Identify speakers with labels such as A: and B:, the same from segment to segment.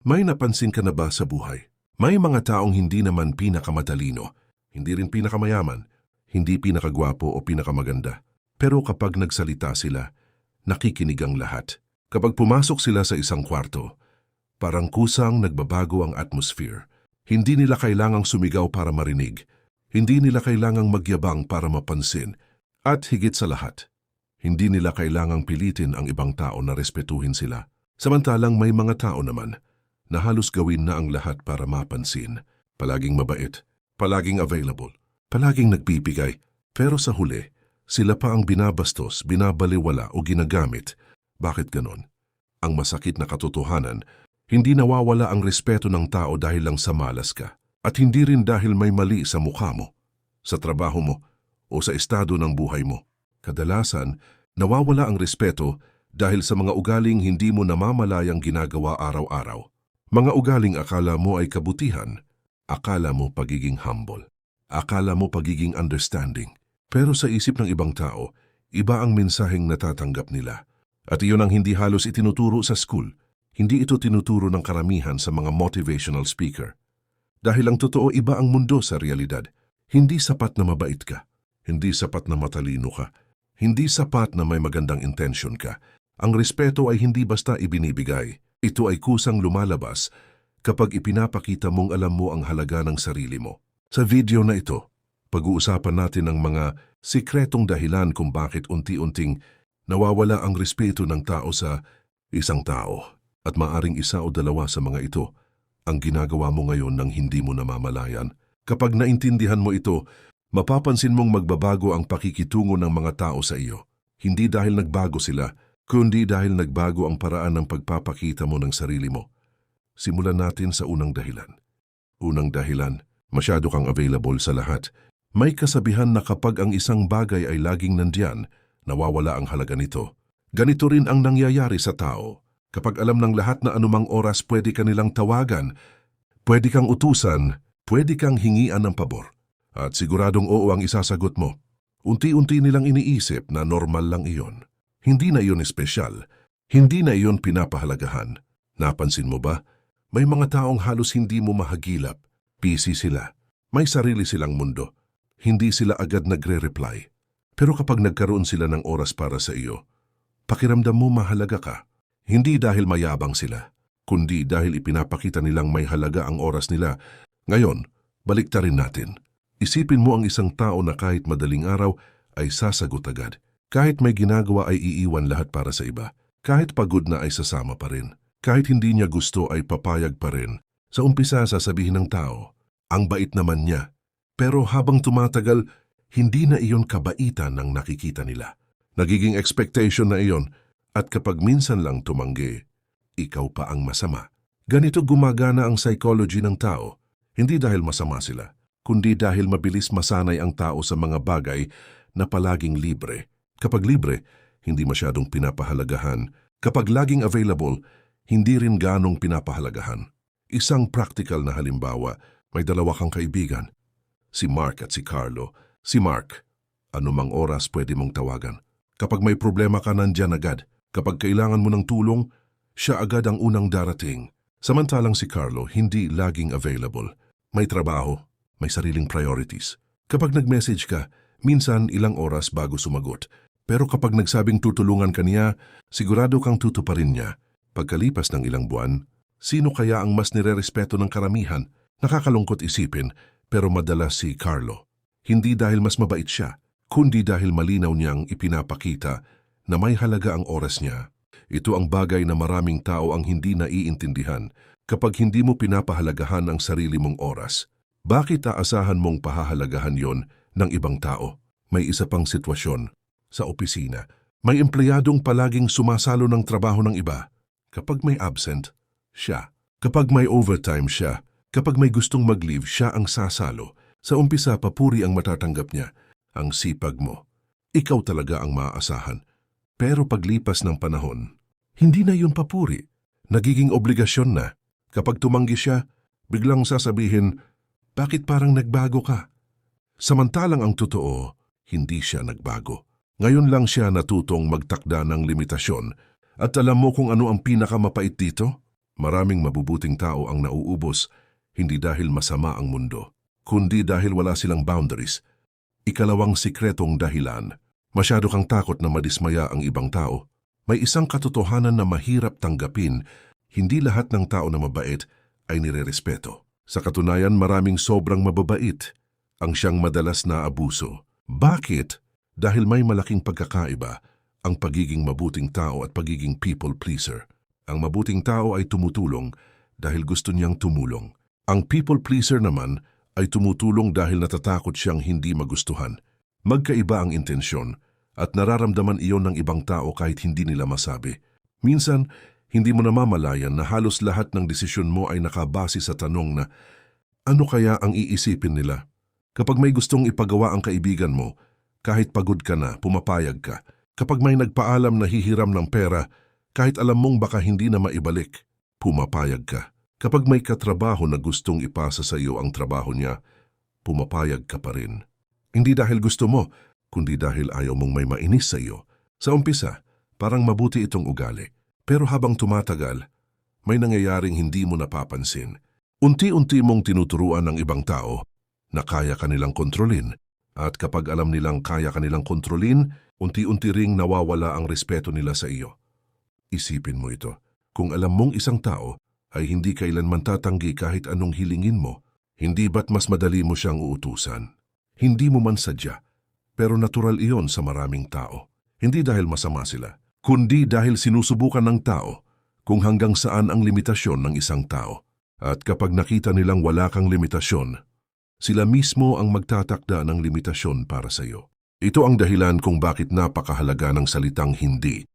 A: May napansin ka na ba sa buhay? May mga taong hindi naman pinakamatalino, hindi rin pinakamayaman, hindi pinakagwapo o pinakamaganda. Pero kapag nagsalita sila, nakikinig ang lahat. Kapag pumasok sila sa isang kwarto, parang kusang nagbabago ang atmosphere. Hindi nila kailangang sumigaw para marinig. Hindi nila kailangang magyabang para mapansin. At higit sa lahat, hindi nila kailangang pilitin ang ibang tao na respetuhin sila. Samantalang may mga tao naman na halos gawin na ang lahat para mapansin. Palaging mabait, palaging available, palaging nagbibigay. Pero sa huli, sila pa ang binabastos, binabaliwala o ginagamit. Bakit ganon? Ang masakit na katotohanan, hindi nawawala ang respeto ng tao dahil lang sa malas ka. At hindi rin dahil may mali sa mukha mo, sa trabaho mo, o sa estado ng buhay mo. Kadalasan, nawawala ang respeto dahil sa mga ugaling hindi mo namamalayang ginagawa araw-araw. Mga ugaling akala mo ay kabutihan, akala mo pagiging humble, akala mo pagiging understanding. Pero sa isip ng ibang tao, iba ang mensaheng natatanggap nila. At iyon ang hindi halos itinuturo sa school. Hindi ito tinuturo ng karamihan sa mga motivational speaker. Dahil ang totoo, iba ang mundo sa realidad. Hindi sapat na mabait ka. Hindi sapat na matalino ka. Hindi sapat na may magandang intention ka. Ang respeto ay hindi basta ibinibigay. Ito ay kusang lumalabas kapag ipinapakita mong alam mo ang halaga ng sarili mo. Sa video na ito, pag-uusapan natin ang mga sikretong dahilan kung bakit unti-unting nawawala ang respeto ng tao sa isang tao. At maaring isa o dalawa sa mga ito ang ginagawa mo ngayon nang hindi mo namamalayan. Kapag naintindihan mo ito, mapapansin mong magbabago ang pakikitungo ng mga tao sa iyo. Hindi dahil nagbago sila, kundi dahil nagbago ang paraan ng pagpapakita mo ng sarili mo. Simulan natin sa unang dahilan. Unang dahilan, masyado kang available sa lahat. May kasabihan na kapag ang isang bagay ay laging nandiyan, nawawala ang halaga nito. Ganito rin ang nangyayari sa tao. Kapag alam ng lahat na anumang oras pwede ka nilang tawagan, pwede kang utusan, pwede kang hingian ng pabor. At siguradong oo ang isasagot mo. Unti-unti nilang iniisip na normal lang iyon. Hindi na iyon espesyal. Hindi na iyon pinapahalagahan. Napansin mo ba? May mga taong halos hindi mo mahagilap. Busy sila. May sarili silang mundo. Hindi sila agad nagre-reply. Pero kapag nagkaroon sila ng oras para sa iyo, pakiramdam mo mahalaga ka. Hindi dahil mayabang sila, kundi dahil ipinapakita nilang may halaga ang oras nila. Ngayon, baliktarin natin. Isipin mo ang isang tao na kahit madaling araw ay sasagot agad. Kahit may ginagawa ay iiwan lahat para sa iba. Kahit pagod na ay sasama pa rin. Kahit hindi niya gusto ay papayag pa rin. Sa umpisa sasabihin ng tao, ang bait naman niya. Pero habang tumatagal, hindi na iyon kabaitan ang nakikita nila. Nagiging expectation na iyon. At kapag minsan lang tumanggi, ikaw pa ang masama. Ganito gumagana ang psychology ng tao. Hindi dahil masama sila, kundi dahil mabilis masanay ang tao sa mga bagay na palaging libre. Kapag libre, hindi masyadong pinapahalagahan. Kapag laging available, hindi rin ganong pinapahalagahan. Isang practical na halimbawa, may dalawa kang kaibigan. Si Mark at si Carlo. Si Mark, anumang oras pwede mong tawagan. Kapag may problema ka, nandyan agad. Kapag kailangan mo ng tulong, siya agad ang unang darating. Samantalang si Carlo hindi laging available. May trabaho, may sariling priorities. Kapag nag-message ka, minsan ilang oras bago sumagot. Pero kapag nagsabing tutulungan ka niya, sigurado kang tutuparin niya. Pagkalipas ng ilang buwan, sino kaya ang mas nirerespeto ng karamihan? Nakakalungkot isipin, pero madalas si Carlo. Hindi dahil mas mabait siya, kundi dahil malinaw niyang ipinapakita na may halaga ang oras niya. Ito ang bagay na maraming tao ang hindi naiintindihan. Kapag hindi mo pinapahalagahan ang sarili mong oras, bakit aasahan mong pahahalagahan yon ng ibang tao? May isa pang sitwasyon. Sa opisina, may empleyadong palaging sumasalo ng trabaho ng iba. Kapag may absent, siya. Kapag may overtime, siya. Kapag may gustong mag-leave, siya ang sasalo. Sa umpisa, papuri ang matatanggap niya. Ang sipag mo. Ikaw talaga ang maaasahan. Pero paglipas ng panahon, hindi na yun papuri. Nagiging obligasyon na. Kapag tumanggi siya, biglang sasabihin, bakit parang nagbago ka? Samantalang ang totoo, hindi siya nagbago. Ngayon lang siya natutong magtakda ng limitasyon. At alam mo kung ano ang pinakamapait dito? Maraming mabubuting tao ang nauubos, hindi dahil masama ang mundo, kundi dahil wala silang boundaries. Ikalawang sikretong dahilan, masyado kang takot na madismaya ang ibang tao. May isang katotohanan na mahirap tanggapin, hindi lahat ng tao na mabait ay nirerespeto. Sa katunayan, maraming sobrang mababait ang siyang madalas na abuso. Bakit? Dahil may malaking pagkakaiba ang pagiging mabuting tao at pagiging people pleaser. Ang mabuting tao ay tumutulong dahil gusto niyang tumulong. Ang people pleaser naman ay tumutulong dahil natatakot siyang hindi magustuhan. Magkaiba ang intensyon at nararamdaman iyon ng ibang tao kahit hindi nila masabi. Minsan, hindi mo namamalayan na halos lahat ng desisyon mo ay nakabase sa tanong na, ano kaya ang iisipin nila? Kapag may gustong ipagawa ang kaibigan mo, kahit pagod ka na, pumapayag ka. Kapag may nagpaalam na hihiram ng pera, kahit alam mong baka hindi na maibalik, pumapayag ka. Kapag may katrabaho na gustong ipasa sa iyo ang trabaho niya, pumapayag ka pa rin. Hindi dahil gusto mo, kundi dahil ayaw mong may mainis sa iyo. Sa umpisa, parang mabuti itong ugali. Pero habang tumatagal, may nangyayaring hindi mo napapansin. Unti-unti mong tinuturuan ng ibang tao na kaya kanilang kontrolin. At kapag alam nilang kaya kanilang kontrolin, unti-unti ring nawawala ang respeto nila sa iyo. Isipin mo ito. Kung alam mong isang tao ay hindi kailanman tatanggi kahit anong hilingin mo, hindi ba't mas madali mo siyang uutusan? Hindi mo man sadya, pero natural iyon sa maraming tao. Hindi dahil masama sila, kundi dahil sinusubukan ng tao kung hanggang saan ang limitasyon ng isang tao. At kapag nakita nilang wala kang limitasyon, sila mismo ang magtatakda ng limitasyon para sa iyo. Ito ang dahilan kung bakit napakahalaga ng salitang hindi.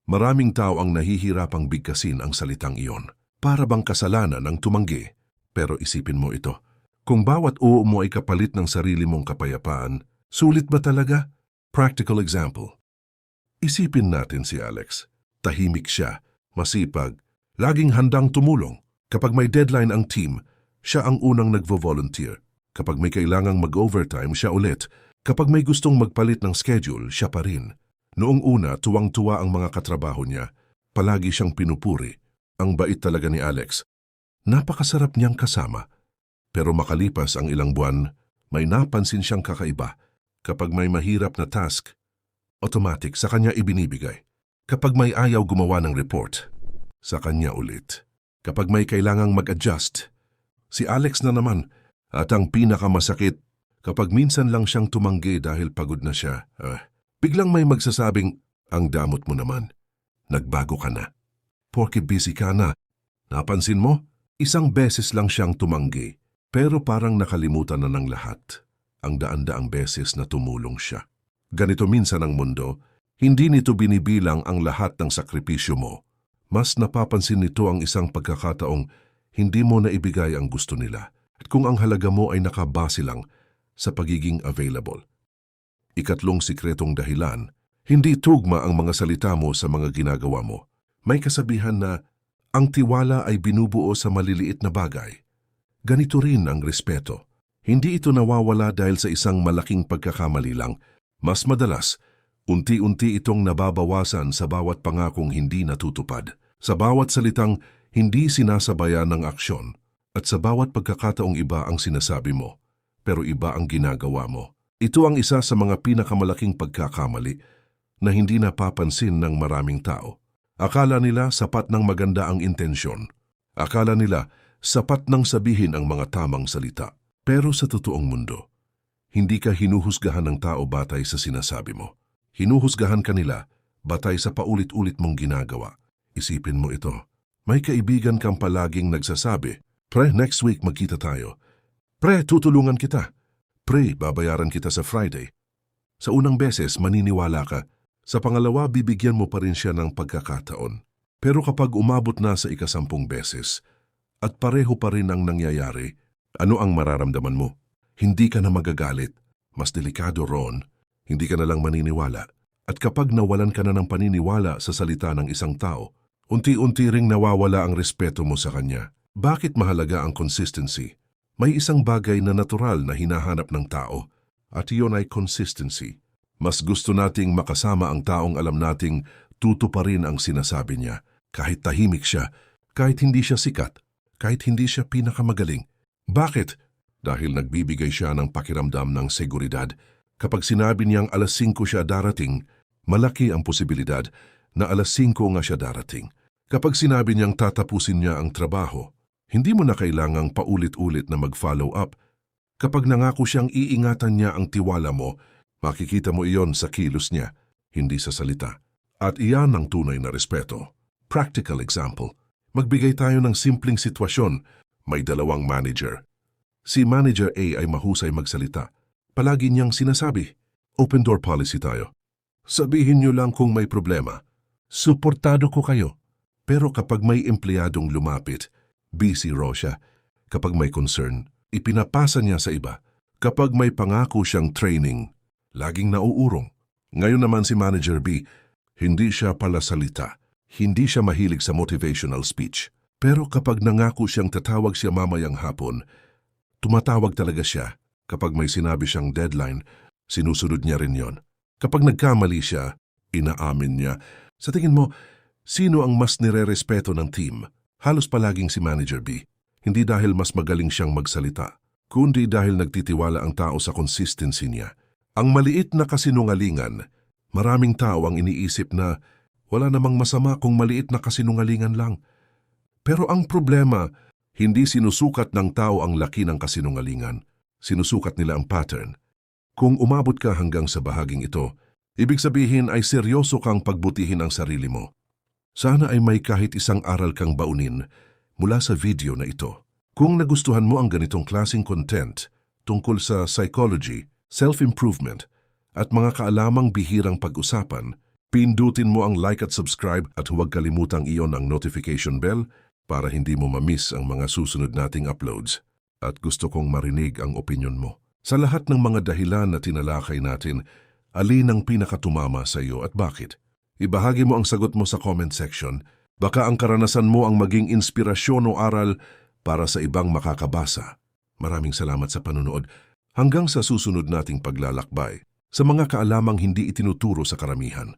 A: Maraming tao ang nahihirapang bigkasin ang salitang iyon. Para bang kasalanan ang tumanggi. Pero isipin mo ito, kung bawat oo mo ay kapalit ng sarili mong kapayapaan, sulit ba talaga? Practical example. Isipin natin si Alex. Tahimik siya, masipag, laging handang tumulong. Kapag may deadline ang team, siya ang unang nagvo-volunteer. Kapag may kailangang mag-overtime, siya ulit. Kapag may gustong magpalit ng schedule, siya pa rin. Noong una, tuwang-tuwa ang mga katrabaho niya. Palagi siyang pinupuri. Ang bait talaga ni Alex. Napakasarap niyang kasama. Pero makalipas ang ilang buwan, may napansin siyang kakaiba. Kapag may mahirap na task, automatic sa kanya ibinibigay. Kapag may ayaw gumawa ng report, sa kanya ulit. Kapag may kailangang mag-adjust, si Alex na naman. At ang pinakamasakit, kapag minsan lang siyang tumanggi dahil pagod na siya, biglang may magsasabing, ang damot mo naman. Nagbago ka na. Porke busy ka na. Napansin mo? Isang beses lang siyang tumanggi, pero parang nakalimutan na ng lahat. Ang daan-daang beses na tumulong siya. Ganito minsan ang mundo, hindi nito binibilang ang lahat ng sakripisyo mo. Mas napapansin nito ang isang pagkakataong hindi mo na ibigay ang gusto nila. At kung ang halaga mo ay nakabase lang sa pagiging available. Ikatlong sikretong dahilan, hindi tugma ang mga salita mo sa mga ginagawa mo. May kasabihan na ang tiwala ay binubuo sa maliliit na bagay. Ganito rin ang respeto. Hindi ito nawawala dahil sa isang malaking pagkakamali lang. Mas madalas, unti-unti itong nababawasan sa bawat pangakong hindi natutupad, sa bawat salitang hindi sinasabayan ng aksyon, at sa bawat pagkakataong iba ang sinasabi mo, pero iba ang ginagawa mo. Ito ang isa sa mga pinakamalaking pagkakamali na hindi napapansin ng maraming tao. Akala nila sapat ng maganda ang intensyon. Akala nila sapat ng sabihin ang mga tamang salita. Pero sa totoong mundo, hindi ka hinuhusgahan ng tao batay sa sinasabi mo. Hinuhusgahan ka nila batay sa paulit-ulit mong ginagawa. Isipin mo ito. May kaibigan kang palaging nagsasabi, "Pre, next week magkita tayo. Pre, tutulungan kita. Pre, babayaran kita sa Friday." Sa unang beses, maniniwala ka. Sa pangalawa, bibigyan mo pa rin siya ng pagkakataon. Pero kapag umabot na sa ika-10 beses, at pareho pa rin ang nangyayari, ano ang mararamdaman mo? Hindi ka na magagalit. Mas delikado roon, hindi ka na lang maniniwala. At kapag nawalan ka na ng paniniwala sa salita ng isang tao, unti-unti ring nawawala ang respeto mo sa kanya. Bakit mahalaga ang consistency? May isang bagay na natural na hinahanap ng tao, at iyon ay consistency. Mas gusto nating makasama ang taong alam nating tutuparin ang sinasabi niya, kahit tahimik siya, Kahit hindi siya sikat, kahit hindi siya pinakamagaling. Bakit? Dahil nagbibigay siya ng pakiramdam ng seguridad. Kapag sinabi niyang alas 5 siya darating, malaki ang posibilidad na alas 5 nga siya darating. Kapag sinabi niyang tatapusin niya ang trabaho, hindi mo na kailangang paulit-ulit na mag-follow up. Kapag nangako siyang iingatan niya ang tiwala mo, makikita mo iyon sa kilos niya, hindi sa salita. At iyan ang tunay na respeto. Practical example. Magbigay tayo ng simpleng sitwasyon. May dalawang manager. Si Manager A ay mahusay magsalita. Palagi niyang sinasabi, open door policy tayo. Sabihin niyo lang kung may problema. Suportado ko kayo. Pero kapag may empleyadong lumapit, busy raw siya. Kapag may concern, ipinapasa niya sa iba. Kapag may pangako siyang training, laging nauurong. Ngayon naman si Manager B, hindi siya pala salita. Hindi siya mahilig sa motivational speech. Pero kapag nangako siyang tatawag siya mamayang hapon, tumatawag talaga siya. Kapag may sinabi siyang deadline, sinusunod niya rin yon. Kapag nagkamali siya, inaamin niya. Sa tingin mo, sino ang mas nire-respeto ng team? Halos palaging si Manager B. Hindi dahil mas magaling siyang magsalita, kundi dahil nagtitiwala ang tao sa consistency niya. Ang maliit na kasinungalingan, maraming tao ang iniisip na wala namang masama kung maliit na kasinungalingan lang. Pero ang problema, hindi sinusukat ng tao ang laki ng kasinungalingan. Sinusukat nila ang pattern. Kung umabot ka hanggang sa bahaging ito, ibig sabihin ay seryoso kang pagbutihin ang sarili mo. Sana ay may kahit isang aral kang baunin mula sa video na ito. Kung nagustuhan mo ang ganitong klaseng content tungkol sa psychology, self-improvement, at mga kaalamang bihirang pag-usapan, pindutin mo ang like at subscribe at huwag kalimutang iyon ang notification bell para hindi mo ma-miss ang mga susunod nating uploads. At gusto kong marinig ang opinyon mo. Sa lahat ng mga dahilan na tinalakay natin, alin ang pinakatumama sa iyo at bakit? Ibahagi mo ang sagot mo sa comment section. Baka ang karanasan mo ang maging inspirasyon o aral para sa ibang makakabasa. Maraming salamat sa panunood. Hanggang sa susunod nating paglalakbay sa mga kaalamang hindi itinuturo sa karamihan.